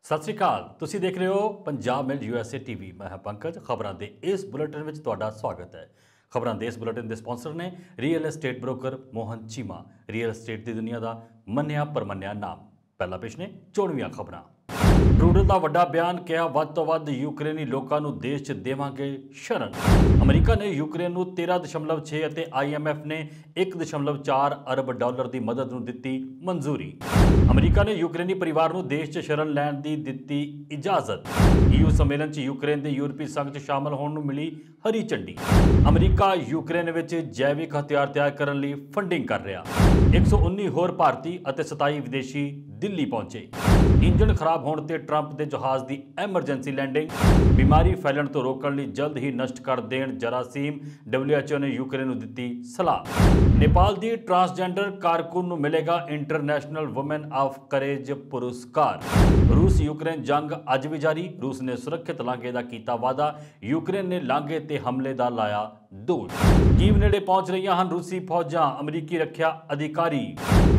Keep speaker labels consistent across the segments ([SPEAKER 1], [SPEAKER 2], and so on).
[SPEAKER 1] ਸਤਿ ਸ਼੍ਰੀ ਅਕਾਲ। ਤੁਸੀਂ ਦੇਖ ਰਹੇ ਹੋ ਪੰਜਾਬ ਮਿਲ USA TV। ਮੈਂ ਹਾਂ ਪੰਕਜ। ਖਬਰਾਂ ਦੇ ਇਸ ਬੁਲੇਟਿਨ ਵਿੱਚ ਤੁਹਾਡਾ ਸਵਾਗਤ ਹੈ। ਖਬਰਾਂ ਦੇ ਇਸ ਬੁਲੇਟਿਨ ਦੇ ਸਪਾਂਸਰ ਨੇ real estate broker Mohan Cheema, real estate ਦੀ ਦੁਨੀਆ ਦਾ ਮੰਨਿਆ ਪਰਮੰਨਿਆ ਨਾਮ। ਪਹਿਲਾ ਪੇਸ਼ ਨੇ ਚੋਣਵੀਆਂ ਖਬਰਾਂ। ਟਰੂਡੋ ਦਾ ਵੱਡਾ ਬਿਆਨ, ਕਿਹਾ ਵੱਧ ਤੋਂ ਵੱਧ ਯੂਕਰੇਨੀ ਲੋਕਾਂ ਨੂੰ ਦੇਸ਼ 'ਚ ਦੇਵਾਂਗੇ ਸ਼ਰਨ। ਅਮਰੀਕਾ ਨੇ ਯੂਕਰੇਨ ਨੂੰ 13.6 ਅਤੇ IMF ਨੇ 1.4 ਅਰਬ ਡਾਲਰ ਦੀ ਮਦਦ ਨੂੰ ਦਿੱਤੀ ਮਨਜ਼ੂਰੀ। ਅਮਰੀਕਾ ਨੇ ਯੂਕਰੇਨੀ ਪਰਿਵਾਰ ਨੂੰ ਦੇਸ਼ 'ਚ ਸ਼ਰਨ ਲੈਣ ਦੀ ਦਿੱਤੀ ਇਜਾਜ਼ਤ। EU ਸੰਮੇਲਨ 'ਚ ਯੂਕਰੇਨ ਦੇ ਯੂਰਪੀ ਸੰਘ 'ਚ ਸ਼ਾਮਲ ਹੋਣ ਨੂੰ ਮਿਲੀ ਹਰੀ ਝੰਡੀ। ਅਮਰੀਕਾ ਯੂਕਰੇਨ ਵਿੱਚ ਜੈਵਿਕ ਹਥਿਆਰ ਤਿਆਰ ਕਰਨ ਲਈ ਫੰਡਿੰਗ ਕਰ ਰਿਹਾ। 119 ਹੋਰ ਭਾਰਤੀ ਅਤੇ 27 ਵਿਦੇਸ਼ੀ ਦਿੱਲੀ ਪਹੁੰਚੇ। ਇੰਜਣ ਖਰਾਬ ਹੋਣ ਤੇ ਟਰੰਪ ਦੇ ਜਹਾਜ਼ ਦੀ ਐਮਰਜੈਂਸੀ ਲੈਂਡਿੰਗ। ਬਿਮਾਰੀ ਫੈਲਣ ਤੋਂ ਰੋਕਣ ਲਈ ਜਲਦ ਹੀ ਨਸ਼ਟ ਕਰ ਦੇਣ ਜਰਾਸੀਮ। WHO ਨੇ ਯੂਕਰੇਨ ਨੂੰ ਦਿੱਤੀ ਸਲਾਹ। ਨੇਪਾਲ ਦੀ ਟਰਾਂਸਜੈਂਡਰ ਕਾਰਕੁਨ ਨੂੰ ਮਿਲੇਗਾ ਇੰਟਰਨੈਸ਼ਨਲ ਵੂਮਨ ਆਫ ਕਰੇਜ ਪੁਰਸਕਾਰ। ਰੂਸ ਯੂਕਰੇਨ ਜੰਗ ਅੱਜ ਵੀ ਜਾਰੀ। ਰੂਸ ਨੇ ਸੁਰੱਖਿਅਤ ਲਾਂਘੇ ਦਾ ਕੀਤਾ ਵਾਅਦਾ। ਯੂਕਰੇਨ ਨੇ ਲਾਂਘੇ ਤੇ ਹਮਲੇ ਦਾ ਲਾਇਆ ਦੋਸ਼। ਕੀਵ ਨੇੜੇ ਪਹੁੰਚ ਰਹੀਆਂ ਹਨ ਰੂਸੀ ਫੌਜਾਂ। ਅਮਰੀਕੀ ਰੱਖਿਆ ਅਧਿਕਾਰੀ।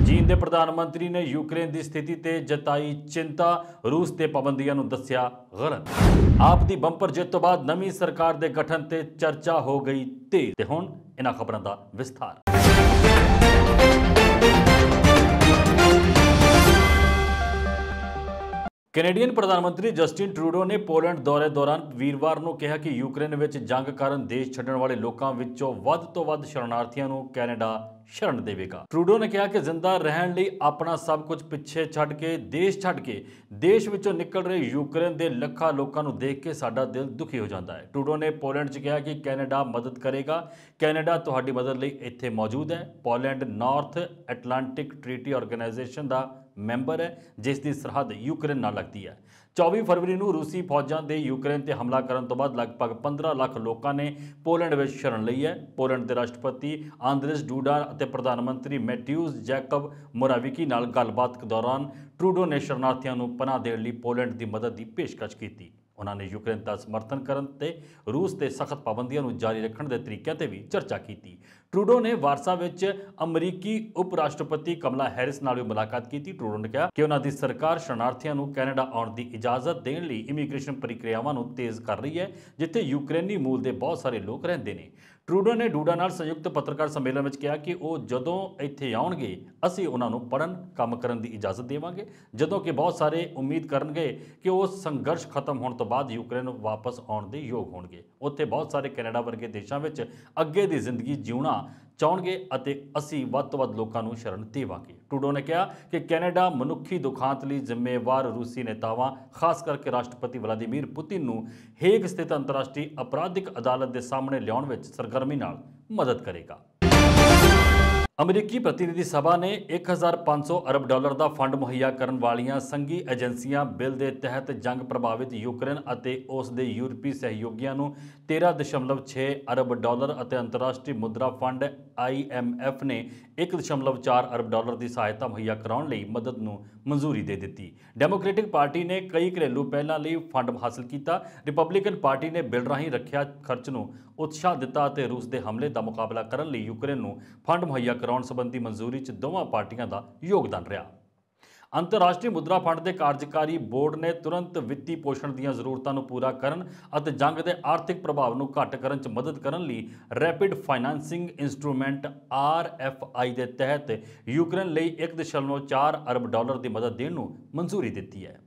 [SPEAKER 1] ਚੀਨ ਦੇ ਪ੍ਰਧਾਨ ਮੰਤਰੀ ਨੇ ਯੂਕਰੇਨ ਦੀ ਸਥਿਤੀ ਤੇ ਜਤਾਈ ਚਿੰਤਾ। ਰੂਸ ਤੇ ਪਾਬੰਦੀਆਂ ਨੂੰ ਦੱਸਿਆ ਗਲਤ। ਆਪ ਦੀ ਬੰਪਰ ਜਿੱਤ ਤੋਂ ਬਾਅਦ ਨਵੀਂ ਸਰਕਾਰ ਦੇ ਗਠਨ ਤੇ ਚਰਚਾ ਹੋ ਗਈ ਤੇਜ਼। ਤੇ ਹੁਣ ਇਹਨਾਂ ਖਬਰਾਂ ਦਾ ਵਿਸਥਾਰ। ਕੈਨੇਡੀਅਨ ਪ੍ਰਧਾਨ ਮੰਤਰੀ ਜਸਟਿਨ ਟਰੂਡੋ ਨੇ ਪੋਲੈਂਡ ਦੌਰੇ ਦੌਰਾਨ ਵੀਰਵਾਰ ਨੂੰ ਕਿਹਾ ਕਿ ਯੂਕਰੇਨ ਵਿੱਚ ਜੰਗ ਕਾਰਨ ਦੇਸ਼ ਛੱਡਣ ਵਾਲੇ ਲੋਕਾਂ ਵਿੱਚੋਂ ਵੱਧ ਤੋਂ ਵੱਧ ਸ਼ਰਨਾਰਥੀਆਂ ਨੂੰ ਕੈਨੇਡਾ ਸ਼ਰਨ ਦੇਵੇਗਾ। ਟਰੂਡੋ ਨੇ ਕਿਹਾ ਕਿ ਜ਼ਿੰਦਾ ਰਹਿਣ ਲਈ ਆਪਣਾ ਸਭ ਕੁਝ ਪਿੱਛੇ ਛੱਡ ਕੇ ਦੇਸ਼ ਵਿੱਚੋਂ ਨਿਕਲ ਰਹੇ ਯੂਕਰੇਨ ਦੇ ਲੱਖਾਂ ਲੋਕਾਂ ਨੂੰ ਦੇਖ ਕੇ ਸਾਡਾ ਦਿਲ ਦੁਖੀ ਹੋ ਜਾਂਦਾ ਹੈ। ਟਰੂਡੋ ਨੇ ਪੋਲੈਂਡ 'ਚ ਕਿਹਾ ਕਿ ਕੈਨੇਡਾ ਮਦਦ ਕਰੇਗਾ। ਕੈਨੇਡਾ ਤੁਹਾਡੀ ਮਦਦ ਲਈ ਇੱਥੇ ਮੌਜੂਦ ਹੈ। Poland North Atlantic Treaty Organization ਦਾ ਮੈਂਬਰ ਹੈ, ਜਿਸ ਦੀ ਸਰਹੱਦ ਯੂਕਰੇਨ ਨਾਲ ਲੱਗਦੀ ਹੈ। 24 ਫਰਵਰੀ ਨੂੰ ਰੂਸੀ ਫੌਜਾਂ ਦੇ ਯੂਕਰੇਨ ਤੇ ਹਮਲਾ ਕਰਨ ਤੋਂ ਬਾਅਦ ਲਗਭਗ 15 ਲੱਖ ਲੋਕਾਂ ਨੇ ਪੋਲੈਂਡ ਵਿੱਚ ਸ਼ਰਨ ਲਈ ਹੈ। ਪੋਲੈਂਡ ਦੇ ਰਾਸ਼ਟਰਪਤੀ ਆਂਦਰੇਸ ਡੂਡਾ ਅਤੇ ਪ੍ਰਧਾਨ ਮੰਤਰੀ ਮੈਟਿਊਜ਼ ਜੈਕਬ ਮੋਰਾਵਿਕੀ ਨਾਲ ਗੱਲਬਾਤ ਦੌਰਾਨ ਟਰੂਡੋ ਨੇ ਸ਼ਰਨਾਰਥੀਆਂ ਨੂੰ ਪਨਾਹ ਦੇਣ ਲਈ ਪੋਲੈਂਡ ਦੀ ਮਦਦ ਦੀ ਪੇਸ਼ਕਸ਼ ਕੀਤੀ। ਉਹਨਾਂ ਨੇ ਯੂਕਰੇਨ ਦਾ ਸਮਰਥਨ ਕਰਨ ਤੇ ਰੂਸ ਤੇ ਸਖਤ ਪਾਬੰਦੀਆਂ ਨੂੰ ਜਾਰੀ ਰੱਖਣ ਦੇ ਤਰੀਕਿਆਂ ਤੇ ਵੀ ਚਰਚਾ ਕੀਤੀ। ਟਰੂਡੋ ਨੇ ਵਾਰਸਾ ਵਿੱਚ ਅਮਰੀਕੀ ਉਪ ਰਾਸ਼ਟਰਪਤੀ ਕਮਲਾ ਹੈਰਿਸ ਨਾਲ ਵੀ ਮੁਲਾਕਾਤ ਕੀਤੀ। ਟਰੂਡੋ ਨੇ ਕਿਹਾ ਕਿ ਉਹਨਾਂ ਦੀ ਸਰਕਾਰ ਸ਼ਰਨਾਰਥੀਆਂ ਨੂੰ ਕੈਨੇਡਾ ਆਉਣ ਦੀ ਇਜਾਜ਼ਤ ਦੇਣ ਲਈ ਇਮੀਗ੍ਰੇਸ਼ਨ ਪ੍ਰਕਿਰਿਆਵਾਂ ਨੂੰ ਤੇਜ਼ ਕਰ ਰਹੀ ਹੈ, ਜਿੱਥੇ ਯੂਕਰੇਨੀ ਮੂਲ ਦੇ ਬਹੁਤ ਸਾਰੇ ਲੋਕ ਰਹਿੰਦੇ ਨੇ। ਟਰੂਡੋ ਨੇ ਡੂਡਾ ਨਾਲ ਸੰਯੁਕਤ ਪੱਤਰਕਾਰ ਸੰਮੇਲਨ ਵਿੱਚ ਕਿਹਾ ਕਿ ਉਹ ਜਦੋਂ ਇੱਥੇ ਆਉਣਗੇ ਅਸੀਂ ਉਹਨਾਂ ਨੂੰ ਪੜ੍ਹਨ, ਕੰਮ ਕਰਨ ਦੀ ਇਜਾਜ਼ਤ ਦੇਵਾਂਗੇ, ਜਦੋਂ ਕਿ ਬਹੁਤ ਸਾਰੇ ਉਮੀਦ ਕਰਨਗੇ ਕਿ ਉਹ ਸੰਘਰਸ਼ ਖਤਮ ਹੋਣ ਤੋਂ ਬਾਅਦ ਯੂਕਰੇਨ ਵਾਪਸ ਆਉਣ ਦੇ ਯੋਗ ਹੋਣਗੇ। ਉੱਥੇ ਬਹੁਤ ਸਾਰੇ ਕੈਨੇਡਾ ਵਰਗੇ ਦੇਸ਼ਾਂ ਵਿੱਚ ਅੱਗੇ ਦੀ ਜ਼ਿੰਦਗੀ ਜਿਉਣਾ ਚਾਹੁਣਗੇ ਅਤੇ ਅਸੀਂ ਵੱਧ ਤੋਂ ਵੱਧ ਲੋਕਾਂ ਨੂੰ ਸ਼ਰਨ ਦੇਵਾਂਗੇ। ਟਰੂਡੋ ਨੇ ਕਿਹਾ ਕਿ ਕੈਨੇਡਾ ਮਨੁੱਖੀ ਦੁਖਾਂਤ ਲਈ ਜ਼ਿੰਮੇਵਾਰ ਰੂਸੀ ਨੇਤਾਵਾਂ, ਖਾਸ ਕਰਕੇ ਰਾਸ਼ਟਰਪਤੀ ਵਲਾਦੀਮੀਰ ਪੁਤਿਨ ਨੂੰ ਹੇਗ ਸਥਿਤ ਅੰਤਰਰਾਸ਼ਟਰੀ ਅਪਰਾਧਿਕ ਅਦਾਲਤ ਦੇ ਸਾਹਮਣੇ ਲਿਆਉਣ ਵਿੱਚ ਸਰਗਰਮੀ ਨਾਲ ਮਦਦ ਕਰੇਗਾ। ਅਮਰੀਕੀ ਪ੍ਰਤੀਨਿਧੀ ਸਭਾ ਨੇ 1500 ਅਰਬ ਡਾਲਰ ਦਾ ਫੰਡ ਮੁਹੱਈਆ ਕਰਨ ਵਾਲੀਆਂ ਸੰਘੀ ਏਜੰਸੀਆਂ ਬਿੱਲ ਦੇ ਤਹਿਤ ਜੰਗ ਪ੍ਰਭਾਵਿਤ ਯੂਕਰੇਨ ਅਤੇ ਉਸ ਦੇ ਯੂਰਪੀ ਸਹਿਯੋਗੀਆਂ ਨੂੰ 13.6 ਅਰਬ ਡਾਲਰ ਅਤੇ ਅੰਤਰਰਾਸ਼ਟਰੀ ਮੁਦਰਾ ਫੰਡ IMF ਨੇ 1.4 ਅਰਬ ਡਾਲਰ ਦੀ ਸਹਾਇਤਾ ਮੁਹੱਈਆ ਕਰਾਉਣ ਲਈ ਮਦਦ ਨੂੰ ਮਨਜ਼ੂਰੀ ਦੇ ਦਿੱਤੀ। ਡੈਮੋਕ੍ਰੈਟਿਕ ਪਾਰਟੀ ਨੇ ਕਈ ਘਰੇਲੂ ਪਹਿਲਾਂ ਲਈ ਫੰਡ ਹਾਸਲ ਕੀਤਾ। ਰਿਪਬਲਿਕਨ ਪਾਰਟੀ ਨੇ ਬਿੱਲ ਰਾਹੀਂ ਰੱਖਿਆ ਖਰਚ ਨੂੰ ਉਤਸ਼ਾਹ ਦਿੱਤਾ ਅਤੇ ਰੂਸ ਦੇ ਹਮਲੇ ਦਾ ਮੁਕਾਬਲਾ ਕਰਨ ਲਈ ਯੂਕਰੇਨ ਨੂੰ ਫੰਡ ਮੁਹੱਈਆ ਕਰਾਉਣ ਸੰਬੰਧੀ ਮਨਜ਼ੂਰੀ 'ਚ ਦੋਵਾਂ ਪਾਰਟੀਆਂ ਦਾ ਯੋਗਦਾਨ ਰਿਹਾ। ਅੰਤਰਰਾਸ਼ਟਰੀ ਮੁਦਰਾ ਫੰਡ ਦੇ ਕਾਰਜਕਾਰੀ ਬੋਰਡ ਨੇ ਤੁਰੰਤ ਵਿੱਤੀ ਪੋਸ਼ਣ ਦੀਆਂ ਜ਼ਰੂਰਤਾਂ ਨੂੰ ਪੂਰਾ ਕਰਨ ਅਤੇ ਜੰਗ ਦੇ ਆਰਥਿਕ ਪ੍ਰਭਾਵ ਨੂੰ ਘੱਟ ਕਰਨ 'ਚ ਮਦਦ ਕਰਨ ਲਈ ਰੈਪਿਡ ਫਾਈਨਾਂਸਿੰਗ ਇੰਸਟਰੂਮੈਂਟ RFI ਦੇ ਤਹਿਤ ਯੂਕਰੇਨ ਲਈ 1.4 ਅਰਬ ਡਾਲਰ ਦੀ ਮਦਦ ਦੇਣ ਨੂੰ ਮਨਜ਼ੂਰੀ ਦਿੱਤੀ ਹੈ।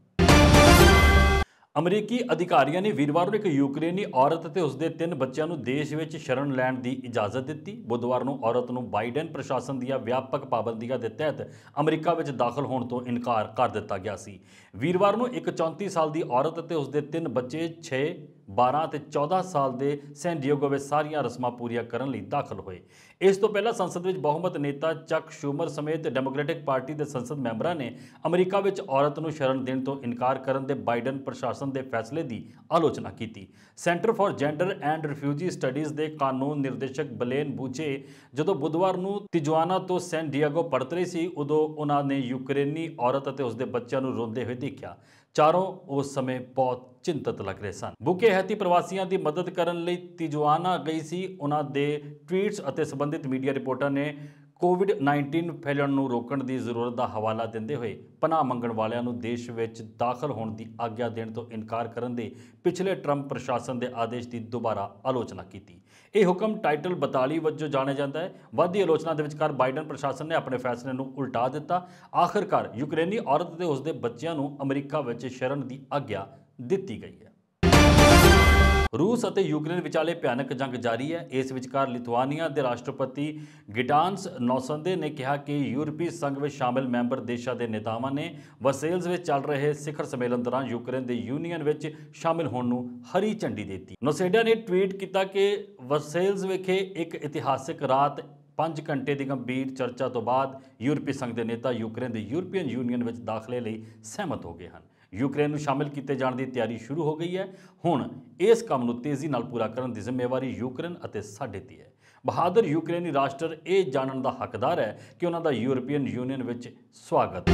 [SPEAKER 1] ਅਮਰੀਕੀ ਅਧਿਕਾਰੀਆਂ ਨੇ ਵੀਰਵਾਰ ਨੂੰ ਇੱਕ ਯੂਕਰੇਨੀ ਔਰਤ ਅਤੇ ਉਸਦੇ 3 ਬੱਚਿਆਂ ਨੂੰ ਦੇਸ਼ ਵਿੱਚ ਸ਼ਰਨ ਲੈਣ ਦੀ ਇਜਾਜ਼ਤ ਦਿੱਤੀ। ਬੁੱਧਵਾਰ ਨੂੰ ਔਰਤ ਨੂੰ ਬਾਈਡਨ ਪ੍ਰਸ਼ਾਸਨ ਦੀਆਂ ਵਿਆਪਕ ਪਾਬੰਦੀਆਂ ਦੇ ਤਹਿਤ ਅਮਰੀਕਾ ਵਿੱਚ ਦਾਖਲ ਹੋਣ ਤੋਂ ਇਨਕਾਰ ਕਰ ਦਿੱਤਾ ਗਿਆ ਸੀ। ਵੀਰਵਾਰ ਨੂੰ ਇੱਕ 34 ਸਾਲ ਦੀ ਔਰਤ ਅਤੇ ਉਸਦੇ 3 ਬੱਚੇ 6, 12 ਅਤੇ 14 ਸਾਲ ਦੇ ਸੈਨ ਡਿਏਗੋ ਵਿੱਚ ਸਾਰੀਆਂ ਰਸਮਾਂ ਪੂਰੀਆਂ ਕਰਨ ਲਈ ਦਾਖਲ ਹੋਏ। ਇਸ ਤੋਂ ਪਹਿਲਾਂ ਸੰਸਦ ਵਿੱਚ ਬਹੁਮਤ ਨੇਤਾ ਚੱਕ ਸ਼ੂਮਰ ਸਮੇਤ ਡੈਮੋਕ੍ਰੈਟਿਕ ਪਾਰਟੀ ਦੇ ਸੰਸਦ ਮੈਂਬਰਾਂ ਨੇ ਅਮਰੀਕਾ ਵਿੱਚ ਔਰਤ ਨੂੰ ਸ਼ਰਨ ਦੇਣ ਤੋਂ ਇਨਕਾਰ ਕਰਨ ਦੇ ਬਾਈਡਨ ਪ੍ਰਸ਼ਾਸਨ ਦੇ ਫੈਸਲੇ ਦੀ ਆਲੋਚਨਾ ਕੀਤੀ। Centre for gender and refugee studies ਦੇ ਕਾਨੂੰਨ ਨਿਰਦੇਸ਼ਕ ਬਲੇਨ ਬੂਚੇ ਜਦੋਂ ਬੁੱਧਵਾਰ ਨੂੰ ਤਿਜੁਆਨਾ ਤੋਂ ਸੈਨ ਡਿਏਗੋ ਪਰਤ ਰਹੇ ਸੀ, ਉਦੋਂ ਉਹਨਾਂ ਨੇ ਯੂਕਰੇਨੀ ਔਰਤ ਅਤੇ ਉਸਦੇ ਬੱਚਿਆਂ ਨੂੰ ਰੋਂਦੇ ਹੋਏ ਦੇਖਿਆ। ਚਾਰੋਂ ਉਸ ਸਮੇਂ ਬਹੁਤ ਚਿੰਤਤ ਲੱਗ ਰਹੇ ਸਨ। ਬੁਕੇ ਹੈਤੀ ਪ੍ਰਵਾਸੀਆਂ ਦੀ ਮਦਦ ਕਰਨ ਲਈ ਤਿਜੁਆਨਾ ਗਈ ਸੀ। ਉਹਨਾਂ ਦੇ ਟਵੀਟਸ ਅਤੇ ਸੰਬੰਧਿਤ ਮੀਡੀਆ ਰਿਪੋਰਟਾਂ ਨੇ कोविड-19 फैलण ਨੂੰ ਰੋਕਣ ਦੀ ਜ਼ਰੂਰਤ ਦਾ ਹਵਾਲਾ ਦਿੰਦੇ ਹੋਏ ਪਨਾਹ ਮੰਗਣ ਵਾਲਿਆਂ ਨੂੰ ਦੇਸ਼ ਵਿੱਚ ਦਾਖਲ ਹੋਣ ਦੀ ਆਗਿਆ ਦੇਣ ਤੋਂ ਇਨਕਾਰ ਕਰਨ ਦੇ ਪਿਛਲੇ ਟਰੰਪ ਪ੍ਰਸ਼ਾਸਨ ਦੇ ਆਦੇਸ਼ ਦੀ ਦੁਬਾਰਾ ਆਲੋਚਨਾ ਕੀਤੀ। ਇਹ ਹੁਕਮ ਟਾਈਟਲ 42 ਵਜੋਂ ਜਾਣਿਆ ਜਾਂਦਾ ਹੈ। ਵੱਧਦੀ ਆਲੋਚਨਾ ਦੇ ਵਿਚਕਾਰ ਬਾਈਡਨ ਪ੍ਰਸ਼ਾਸਨ ਨੇ ਆਪਣੇ ਫੈਸਲੇ ਨੂੰ ਉਲਟਾ ਦਿੱਤਾ। ਆਖਿਰਕਾਰ ਯੂਕਰੇਨੀ ਔਰਤ ਤੇ ਉਸ ਦੇ ਬੱਚਿਆਂ ਨੂੰ ਅਮਰੀਕਾ ਵਿੱਚ ਸ਼ਰਨ ਦੀ ਆਗਿਆ ਦਿੱਤੀ ਗਈ ਹੈ। रूस और यूक्रेन विचाले भयानक जंग जारी है। इस विचकार लिथुआनिया के राष्ट्रपति गिटानस नौसंदे ने कहा कि यूरोपीय संघ में शामिल मैंबर देशों के नेतावां ने वसेल्स में चल रहे शिखर सम्मेलन दौरान यूक्रेन के यूनीयन में शामिल होने को हरी झंडी दी। नौसेडा ने ट्वीट किया कि वसेल्स विखे एक इतिहासिक रात 5 घंटे की गंभीर चर्चा तो बाद यूरोपीय संघ के नेता यूक्रेन के यूरोपीयन यूनीयन में दाखले लिए सहमत हो गए हैं। यूक्रेन में शामिल किए जाने की तैयारी शुरू हो गई है। हुण इस काम को तेज़ी नाल पूरा करने की जिम्मेवारी यूक्रेन और साडे ते है। बहादुर यूक्रेनी राष्ट्र ये जानने का हकदार है कि उन्हों का यूरोपीयन यूनीयन में स्वागत।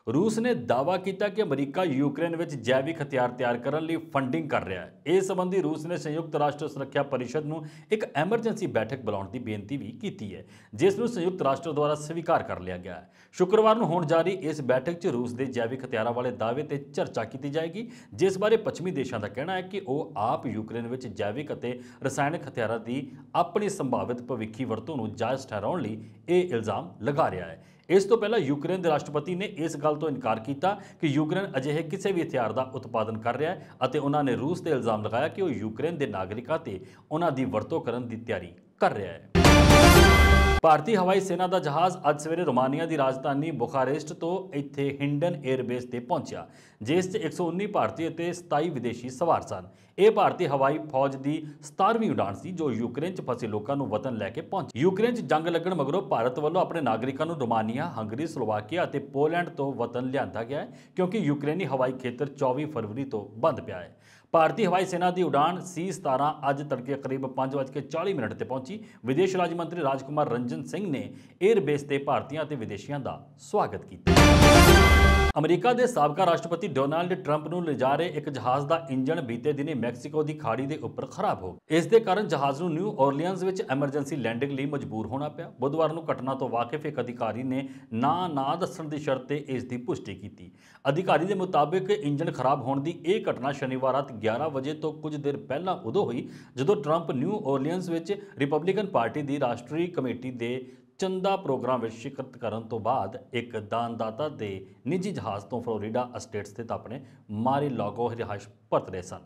[SPEAKER 1] रूस ने दावा किया कि अमरीका यूक्रेन में जैविक हथियार तैयार करने लिए फंडिंग कर रहा है। इस संबंधी रूस ने संयुक्त राष्ट्र सुरक्षा परिषद में एक एमरजेंसी बैठक बुलाने की बेनती भी की है, जिसनों संयुक्त राष्ट्र द्वारा स्वीकार कर लिया गया है। शुक्रवार को होने जा रही इस बैठक च रूस के जैविक हथियारों वाले दावे पर चर्चा की जाएगी, जिस बारे पश्चिमी देशों का कहना है कि वह आप यूक्रेन में जैविक और रसायनिक हथियारों की अपनी संभावित भविखी वरतों को जायज़ ठहराने लिए यह इल्ज़ाम लगा रहा है। इस तो पहला यूक्रेन के राष्ट्रपति ने इस गल तो इनकार किया कि यूक्रेन अजिहे किसी भी हथियार का उत्पादन कर रहा है और उन्होंने रूस से इल्ज़ाम लगाया कि वह यूक्रेन के नागरिकों से उन्होंने वरतों करने की तैयारी कर रहा है। भारतीय हवाई सेना का जहाज़ अज सवेरे रोमानिया की राजधानी बुखारेस्ट तो इत्थे हिंडन एयरबेस से पहुंचा, जिस 119 भारतीय और 27 विदेशी सवार सन। यह भारतीय हवाई फौज की 17वीं उड़ान सी जो यूक्रेन च फसे लोगों को वतन लैके पहुंची। यूक्रेन च जंग लगन मगरों भारत वालों अपने नागरिकों को रोमानिया, हंगरी, स्लोवाकिया और पोलैंड तो वतन लिया गया है, क्योंकि यूक्रेनी हवाई खेतर 24 फरवरी तो बंद पिया है। भारतीय हवाई सेना की उड़ान C-17 अज तड़के करीब 5:40 पर पहुंची। विदेश राज्य मंत्री राजकुमार रंजन सिंह ने एयरबेस से भारतीयों और विदेशियों का स्वागत किया। अमरीका के साबका राष्ट्रपति डोनाल्ड ट्रंप को ले जा रहे एक जहाज़ का इंजन बीते दिनी मैक्सीको की खाड़ी के उपर खराब हो गया। इसके कारण जहाज़ को न्यू ओरलीयंस में एमरजेंसी लैंडिंग लिए मजबूर होना पिया। बुधवार को घटना तो वाकिफ एक अधिकारी ने ना दस्सण की शर्त से इसकी पुष्टि की। अधिकारी के मुताबिक इंजन खराब होने की यह घटना शनिवार रात 11 बजे तो कुछ देर पहला उदों हुई जदों ट्रंप न्यू ओरलीयंस में रिपब्लिकन पार्टी की राष्ट्रीय कमेटी के चंदा प्रोग्राम में शिरकत करने तो बाद एक दानदाता के निजी जहाज़ तो फ्लोरिडा एस्टेट स्थित अपने मारी लागो रिहाइश परत रहे सन।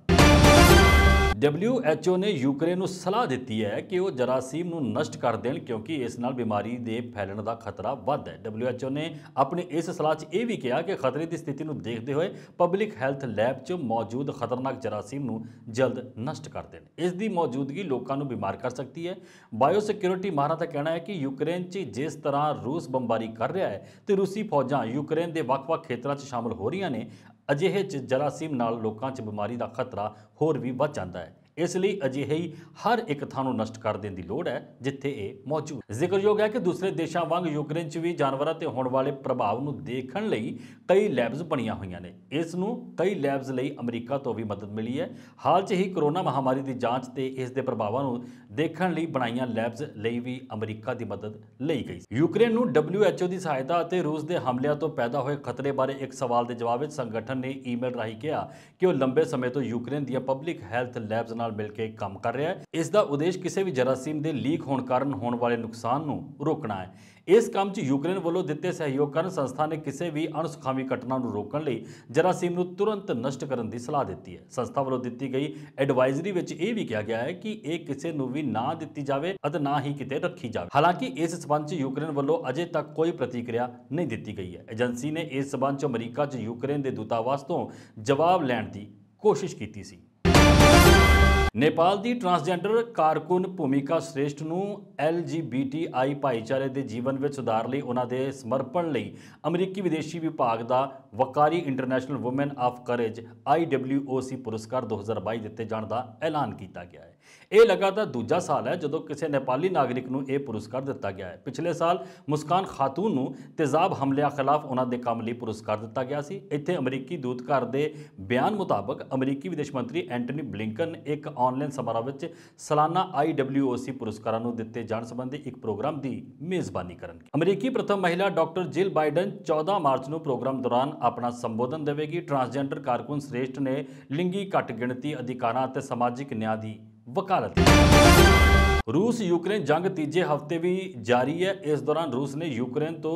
[SPEAKER 1] WHO ने यूक्रेन को सलाह दी है कि वह जरासीम को नष्ट कर दें, क्योंकि इस नाल बीमारी के फैलने का खतरा वध है। WHO ने अपनी इस सलाह यह भी कहा कि खतरे की स्थिति को देखते हुए पब्लिक हैल्थ लैब च मौजूद खतरनाक जरासीम को जल्द नष्ट कर दें। इसकी मौजूदगी लोगों को बीमार कर सकती है। बायोसिक्योरिटी माहरां का कहना है कि यूक्रेन च जिस तरह रूस बंबारी कर रहा है तो रूसी फौजां यूक्रेन के ਵੱਖ-ਵੱਖ खेत्रों में शामिल हो रही ने, अजिहे जरासीम नाल लोकां च बीमारी का खतरा होर भी वध जाता है। इसलिए अजिहे ही हर एक थां नूं नष्ट कर देने की लोड़ है जिथे ये मौजूद। जिक्रयोग है कि दूसरे देशों वांग यूक्रेन च भी जानवरों ते होने वाले प्रभाव को देखने लई कई लैब्स बनिया हुई ने। इसनूं कई लैब्स लई अमरीका तो भी मदद मिली है। हाल च ही कोरोना महामारी की जांच ते इसके प्रभावों को देखने लई बनाईयां लैब्स लई भी अमरीका की मदद लई गई। यूक्रेन नूं WHO की सहायता और रूस के हमलिਆਂ तो पैदा हुए खतरे बारे एक सवाल के जवाब में संगठन ने ईमेल राही कहा कि वह लंबे समय तो यूक्रेन दी पब्लिक हैल्थ लैब्स नाल मिल के काम कर रहा है। इसका उद्देश्य किसी भी जरासीम के लीक होने कारण होने वाले नुकसान को रोकना है। इस काम च यूक्रेन वालों दिते सहयोग कारण संस्था ने किसी भी अणसुखावी घटना को रोकने लिए जरासीम को तुरंत नष्ट करने की सलाह दी है। संस्था वालों दी गई एडवाइजरी में यह भी कहा गया है कि यह किसी को भी ना दी जाए और ना ही किते रखी जाए। हालांकि इस संबंध यूक्रेन वालों अजे तक कोई प्रतिक्रिया नहीं दी गई है। एजेंसी ने इस संबंध अमरीका च यूक्रेन के दूतावास तो जवाब लैण की कोशिश की थी। नेपाल की ट्रांसजेंडर कारकुन भूमिका श्रेष्ठ ਨੂੰ LGBTI भाईचारे के जीवन में सुधार लिए उन्होंने समर्पण लिए अमरीकी विदेशी विभाग का वकारी international women of courage IWOC पुरस्कार 2022 दिते जाने का ऐलान किया गया है। यह लगातार दूजा साल है जो किसी नेपाली नागरिक को यह पुरस्कार दिता गया है। पिछले साल मुस्कान खातून को तेजाब हमलिਆਂ खिलाफ उन्होंने काम लिए पुरस्कार दिता गया सी। इत्थे अमरीकी दूतघर के बयान मुताबक अमरीकी विदेश मंत्री एंटनी ब्लिंकन एक ਆਨਲਾਈਨ ਸਮਾਰੋਹ ਵਿੱਚ ਸਾਲਾਨਾ IWOC ਪੁਰਸਕਾਰਾਂ ਨੂੰ ਦਿੱਤੇ ਜਾਣ ਸੰਬੰਧੀ ਇੱਕ ਪ੍ਰੋਗਰਾਮ ਦੀ ਮੇਜ਼ਬਾਨੀ ਕਰਨਗੇ। ਅਮਰੀਕੀ ਪ੍ਰਥਮ ਮਹਿਲਾ ਡਾਕਟਰ ਜਿਲ ਬਾਈਡਨ 14 ਮਾਰਚ ਨੂੰ ਪ੍ਰੋਗਰਾਮ ਦੌਰਾਨ ਆਪਣਾ ਸੰਬੋਧਨ ਦੇਵੇਗੀ। ਟਰਾਂਸਜੈਂਡਰ ਕਾਰਕੁਨ ਸ੍ਰੇਸ਼ਠ ਨੇ ਲਿੰਗੀ ਘੱਟ ਗਿਣਤੀ ਅਧਿਕਾਰਾਂ ਅਤੇ ਸਮਾਜਿਕ ਨਿਆਂ ਦੀ ਵਕਾਲਤ ਕੀਤੀ। रूस यूक्रेन जंग तीजे हफ्ते भी जारी है। इस दौरान रूस ने यूक्रेन तो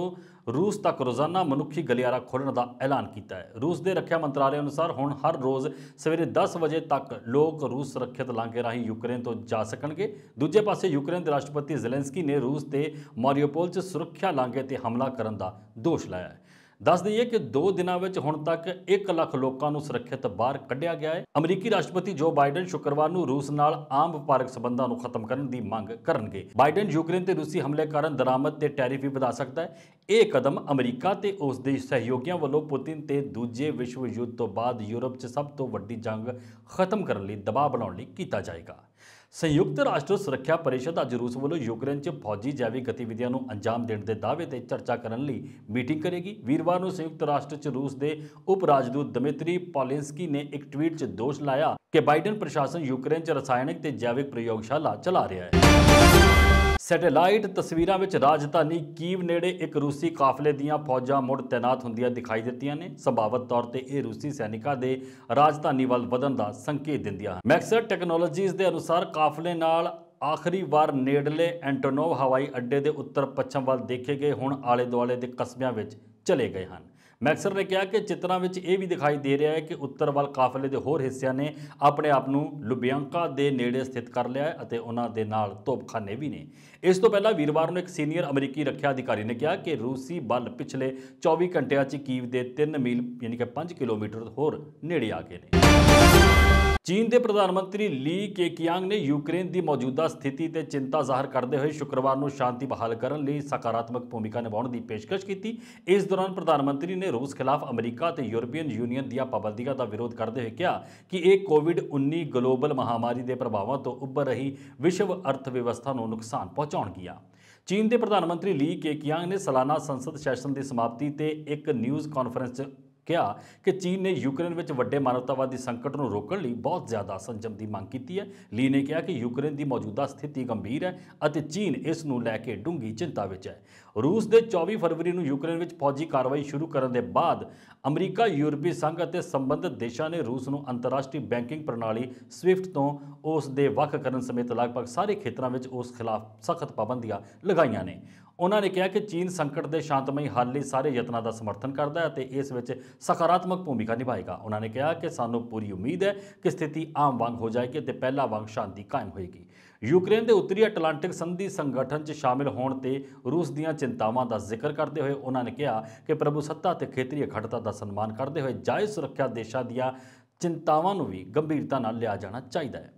[SPEAKER 1] रूस तक रोज़ाना मनुखी गलियारा खोलने का ऐलान किया है। रूस के रक्षा मंत्रालय अनुसार हुण हर रोज़ सवेरे 10 बजे तक लोग रूस सुरक्षित लांघे राही यूक्रेन तो जा सकणगे। दूजे पासे यूक्रेन के राष्ट्रपति ज़ेलेंस्की ने रूस के मारियोपोल च सुरक्षा लांघे ते हमला करने का दोष लाया है। दस दईए कि 2 दिनों में हुण तक 1 लाख लोगों को सुरक्षित बाहर कढ़िया गया है। अमरीकी राष्ट्रपति जो बाइडन शुक्रवार को रूस नाल आम वपारक संबंधों को खत्म करने की मंग करनगे। बाइडन यूक्रेन ते रूसी हमले कारण दरामद ते टैरिफ भी वधा सकता है। यह कदम अमरीका ते उसके सहयोगियों वालों पुतिन ते दूजे विश्व युद्ध तो बाद यूरोप च सब तो वड्डी जंग खत्म करने लई दबाव बनाउण लई कीता जाएगा। संयुक्त राष्ट्र सुरक्षा परिषद अज रूस वालों यूक्रेन च फौजी जैविक गतिविधियों को अंजाम देने के दावे ते चर्चा करने लई मीटिंग करेगी। वीरवार को संयुक्त राष्ट्र च रूस के उप राजदूत दमित्री पॉलिंस्की ने एक ट्वीट च दोष लाया कि बाइडन प्रशासन यूक्रेन च रसायनिक ते जैविक प्रयोगशाला चला रहा है। सैटेलाइट तस्वीरों में राजधानी कीव नेड़े एक रूसी काफले दीयां फौजां मुड़ तैनात होंदियां दिखाई दित्तियां ने। संभावित तौर पर यह रूसी सैनिकों के राजधानी वाल वधन का संकेत दिंदियां हैं। मैक्सर टैक्नोलॉजीज़ के अनुसार काफले नाल आखिरी बार नेड़ले एंटोनोव हवाई अड्डे के उत्तर पश्चिम वाल देखे गए हुण आले दुआले के कस्बियां विच चले गए हैं। मैक्सर ने कहा कि चित्रों में यह भी दिखाई दे रहा है कि उत्तर वाल काफले के होर हिस्सों ने अपने आप को लुबियांका के नेड़े स्थित कर लिया है और उन्होंने नाल तोपखाने भी ने। इस तो पहला वीरवार को एक सीनियर अमरीकी रक्षा अधिकारी ने कहा कि रूसी बल पिछले 24 घंटिया कीव के 3 मील यानी कि 5 किलोमीटर होर नेड़े आ गए हैं। चीन के प्रधानमंत्री ली केकियांग ने यूक्रेन की मौजूदा स्थिति ते चिंता जाहिर करते हुए शुक्रवार को शांति बहाल करने लई सकारात्मक भूमिका निभाने की पेशकश की। इस दौरान प्रधानमंत्री ने रूस खिलाफ अमरीका ते यूरोपीयन यूनियन दी पाबंदियों का विरोध करते हुए कहा कि एक कोविड-19 ग्लोबल महामारी के प्रभावों तो उभर रही विश्व अर्थव्यवस्था को नुकसान पहुँचाउणगी। चीन के प्रधानमंत्री ली केकियांग ने सालाना संसद सैशन की समाप्ति ते एक न्यूज़ कॉन्फ्रेंस कहा कि चीन ने यूक्रेन में वड्डे मानवतावादी संकट को रोकने लिए बहुत ज़्यादा संयम की मांग की है। ली ने कहा कि यूक्रेन की मौजूदा स्थिति गंभीर है और चीन इस नूं लैके डूंगी चिंता में है। रूस के 24 फरवरी को यूक्रेन में फौजी कार्रवाई शुरू करने के बाद अमरीका, यूरोपीय संघ और संबंधित देशों ने रूस को अंतरराष्ट्रीय बैंकिंग प्रणाली स्विफ्ट तो उसके वख करने समेत लगभग सारे क्षेत्रों में उस खिलाफ सख्त पाबंदियां लगाईयां ने। उन्होंने कहा कि चीन संकट के शांतमई हल लिए सारे यत्नों का समर्थन करता है और इस विच सकारात्मक भूमिका निभाएगा। उन्होंने कहा कि सानू पूरी उम्मीद है कि स्थिति आम वांग हो जाएगी और पहला वांग शांति कायम होएगी। यूक्रेन के उत्तरी अटलांटिक संधि संगठन च शामिल होने ते रूस दीयां चिंतावां का जिक्र करते हुए उन्होंने कहा कि प्रभुसत्ता ते खेतरी अखंडता का सम्मान करते हुए जायज़ सुरक्षा देशों दीयां चिंतावां नूं भी गंभीरता नाल लिया जाना चाहिए है।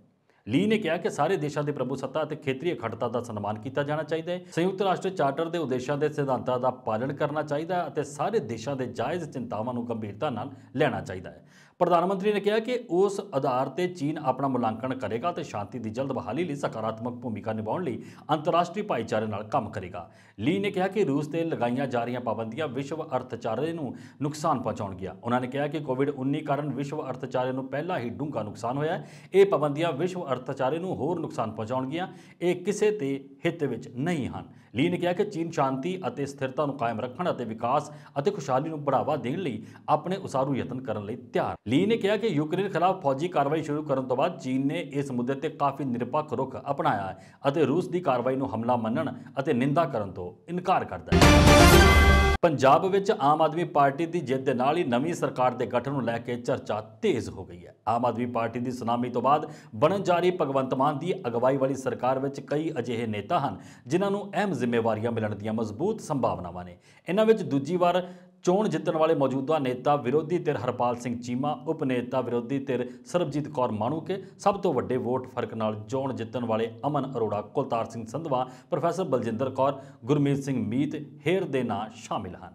[SPEAKER 1] ली ने कहा कि सारे देशों की प्रभुसत्ता और खेतरी अखंडता का सम्मान किया जाना चाहिए है। संयुक्त राष्ट्र चार्टर के उद्देश्यों के सिद्धांतों का पालन करना चाहिए और सारे देशों के जायज़ चिंतावां नूं गंभीरता नाल लेना चाहिए है। प्रधानमंत्री ने कहा कि उस आधार पर चीन अपना मुलांकन करेगा तो शांति की जल्द बहाली लिए सकारात्मक भूमिका निभाने लिए अंतर्राष्ट्रीय भाईचारे नाल काम करेगा। ली ने कहा कि रूस से लगाई जा रही पाबंदियां विश्व अर्थचारे को नुकसान पहुँचाउणगियां। उन्होंने कहा कि कोविड-19 कारण विश्व अर्थचारे को पहला ही डूंगा नुकसान होया है। ये पाबंदियां विश्व अर्थचारे को होर नुकसान पहुँचाउणगियां। ये किसी के हित में नहीं हैं। ली ने कहा कि चीन शांति और स्थिरता को कायम रखने और विकास और खुशहाली को बढ़ावा देने लिए अपने उसारू यत्न करने लिए तैयार। ली ने कहा कि यूक्रेन खिलाफ फौजी कार्रवाई शुरू करने तो बाद चीन ने इस मुद्दे पर काफ़ी निरपक्ष रुख अपनाया है और रूस की कार्रवाई को हमला मनण और निंदा करने तो इनकार करता है। पंजाब विच आम आदमी पार्टी की जित के नाल ही नवीं सरकार के गठन को लैके चर्चा तेज़ हो गई है। आम आदमी पार्टी की सुनामी तो बाद बनन जा रही भगवंत मान की अगवाई वाली सरकार में कई अजिहे नेता हैं जिन्होंने अहम जिम्मेवारियां मिलने दी मजबूत संभावनावां ने। इन्हां विच दूजी बार चोण जितने वाले मौजूदा नेता विरोधी धिर हरपाल सिंह चीमा, उप नेता विरोधी धिर सरबजीत कौर माणूके, सब तो वड्डे वोट फर्क नाल चोण जितने वाले अमन अरोड़ा, कुलतार सिंह संधवा, प्रोफैसर बलजिंदर कौर, गुरमीत सिंह मीत हेर दे नां शामिल हैं।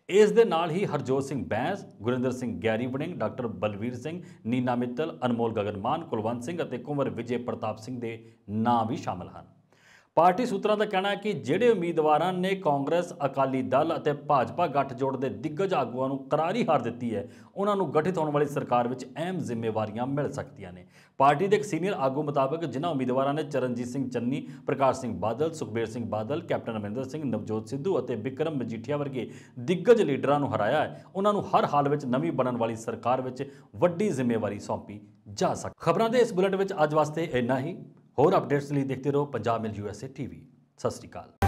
[SPEAKER 1] इस दे नाल ही हरजोत सिंह बैंस, गुरिंदर सिंह गैरी वड़िंग, डॉक्टर बलवीर सिंह, नीना मित्तल, अनमोल गगन मान, कुलवंत सिंह और कुंवर विजय प्रताप सिंह के नाम भी शामिल हैं। ਪਾਰਟੀ ਸੂਤਰਾਂ ਦਾ ਕਹਿਣਾ ਹੈ ਕਿ ਜਿਹੜੇ ਉਮੀਦਵਾਰਾਂ ਨੇ ਕਾਂਗਰਸ, ਅਕਾਲੀ ਦਲ ਅਤੇ ਭਾਜਪਾ ਗੱਠਜੋੜ ਦੇ ਦਿੱਗਜ ਆਗੂਆਂ ਨੂੰ ਕਰਾਰੀ ਹਾਰ ਦਿੱਤੀ ਹੈ, ਉਹਨਾਂ ਨੂੰ ਗਠਿਤ ਹੋਣ ਵਾਲੀ ਸਰਕਾਰ ਵਿੱਚ ਅਹਿਮ ਜ਼ਿੰਮੇਵਾਰੀਆਂ ਮਿਲ ਸਕਦੀਆਂ ਨੇ। ਪਾਰਟੀ ਦੇ ਇੱਕ ਸੀਨੀਅਰ ਆਗੂ ਮੁਤਾਬਕ ਜਿਨ੍ਹਾਂ ਉਮੀਦਵਾਰਾਂ ਨੇ ਚਰਨਜੀਤ ਸਿੰਘ ਚੰਨੀ, ਪ੍ਰਕਾਸ਼ ਸਿੰਘ ਬਾਦਲ, ਸੁਖਬੀਰ ਸਿੰਘ ਬਾਦਲ, ਕੈਪਟਨ ਅਮਰਿੰਦਰ ਸਿੰਘ, ਨਵਜੋਤ ਸਿੱਧੂ ਅਤੇ ਬਿਕਰਮ ਮਜੀਠੀਆ ਵਰਗੇ ਦਿੱਗਜ ਲੀਡਰਾਂ ਨੂੰ ਹਰਾਇਆ ਹੈ, ਉਹਨਾਂ ਨੂੰ ਹਰ ਹਾਲ ਵਿੱਚ ਨਵੀਂ ਬਣਨ ਵਾਲੀ ਸਰਕਾਰ ਵਿੱਚ ਵੱਡੀ ਜ਼ਿੰਮੇਵਾਰੀ ਸੌਂਪੀ ਜਾ ਸਕਦੀ। ਖਬਰਾਂ ਦੇ ਇਸ ਬੁਲੇਟਿਨ ਵਿੱਚ ਅੱਜ ਵਾਸਤੇ ਇੰਨਾ ਹੀ। ਹੋਰ ਅਪਡੇਟਸ ਲਈ ਦੇਖਦੇ ਰਹੋ ਪੰਜਾਬ ਮਿਲ USA TV। ਸਤਿ ਸ਼੍ਰੀ ਅਕਾਲ।